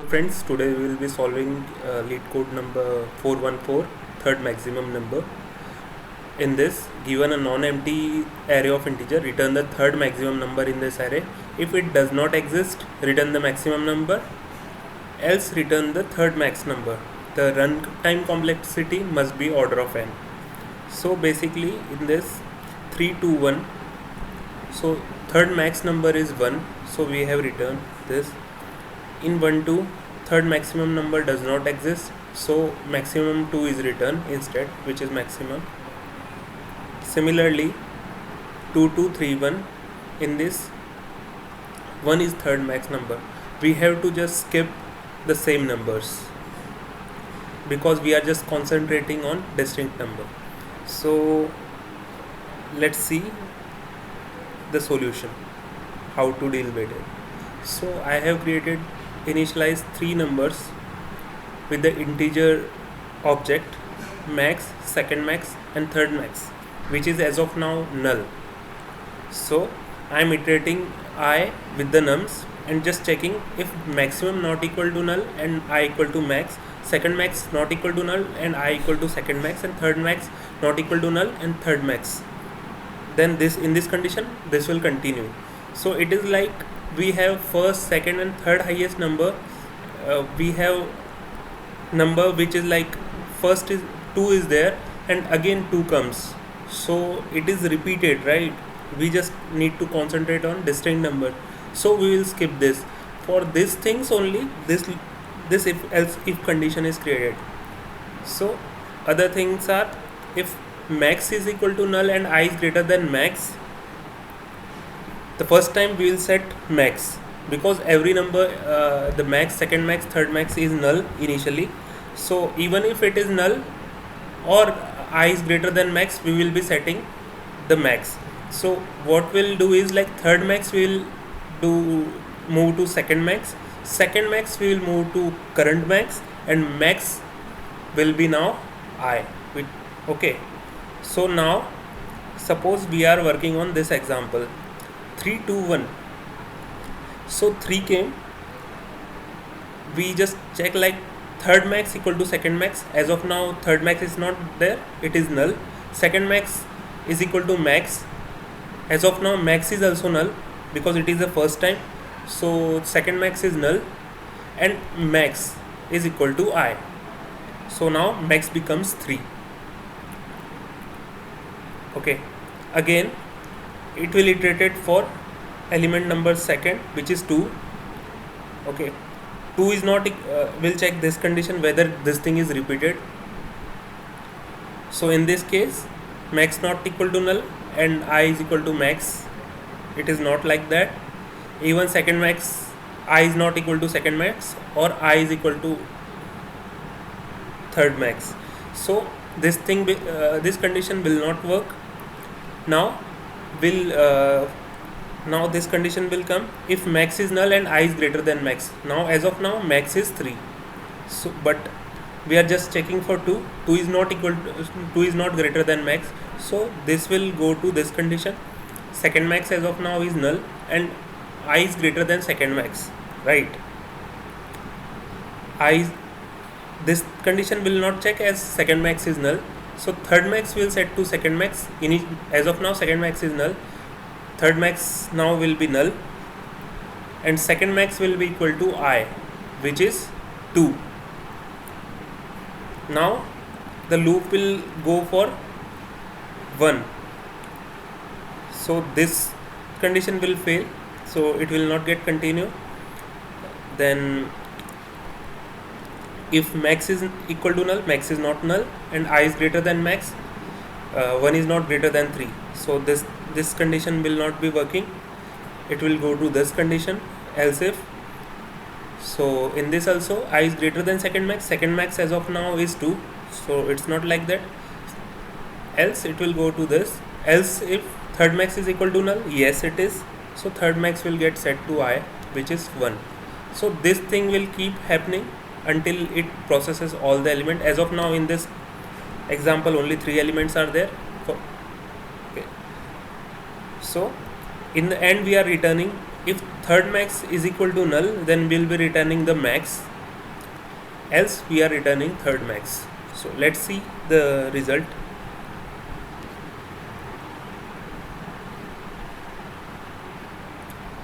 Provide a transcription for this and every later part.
Friends, today we will be solving lead code number 414, third maximum number. In this, given a non-empty array of integer, return the third maximum number in this array. If it does not exist, return the maximum number, else return the third max number. The runtime complexity must be order of n. So basically in this 3, 2, 1, so third max number is 1, so we have returned this. In 1, 2, third maximum number does not exist, so maximum 2 is returned instead, which is maximum. Similarly 2, 2, 3, 1, in this 1 is third max number. We have to just skip the same numbers because we are just concentrating on distinct number. So let's see the solution, how to deal with it. So I have created initialize three numbers with the integer object max, second max and third max, which is as of now null. So I am iterating I with the nums and just checking if maximum not equal to null and I equal to max, second max not equal to null and I equal to second max, and third max not equal to null and third max. Then this, in this condition, this will continue. So it is like we have first, second and third highest number. We have number which is like first is 2 is there and again 2 comes, so it is repeated, right? We just need to concentrate on distinct number, so we will skip this. For these things only this if else if condition is created. So other things are, if max is equal to null and I is greater than max, the first time we will set max, because every number the max, second max, third max is null initially. So even if it is null or I is greater than max, we will be setting the max. So what we'll do is, like, third max we will do move to second max we will move to current max, and max will be now I. Okay, so now suppose we are working on this example 3, 2, 1. So 3 came, we just check like third max equal to second max. As of now third max is not there, it is null. Second max is equal to max. As of now max is also null because it is the first time, so second max is null, and max is equal to I. So now max becomes 3. Okay, again it will iterate for element number second, which is 2. Okay, 2 is not we'll check this condition whether this thing is repeated. So in this case max not equal to null and I is equal to max. It is not like that. Even second max, I is not equal to second max, or I is equal to third max. So this thing this condition will not work. Now now this condition will come if max is null and I is greater than max. Now as of now max is 3, so but we are just checking for 2 is not equal to 2 is not greater than max, so this will go to this condition. Second max as of now is null and I is greater than second max, right? This condition will not check as second max is null, so third max will set to second max. As of now second max is null, third max now will be null, and second max will be equal to I, which is 2. Now the loop will go for 1, so this condition will fail, so it will not get continue. Then if max is equal to null, max is not null, and I is greater than max, 1 is not greater than 3, so this condition will not be working. It will go to this condition, else if. So in this also I is greater than second max as of now is 2, so it's not like that. Else it will go to this, else if third max is equal to null, yes it is, so third max will get set to I, which is 1. So this thing will keep happening until it processes all the element. As of now in this example only 3 elements are there. Okay, so in the end we are returning, if third max is equal to null, then we'll be returning the max, else we are returning third max. So let's see the result.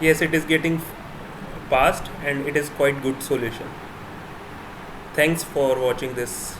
Yes, it is getting passed and it is quite good solution. Thanks for watching this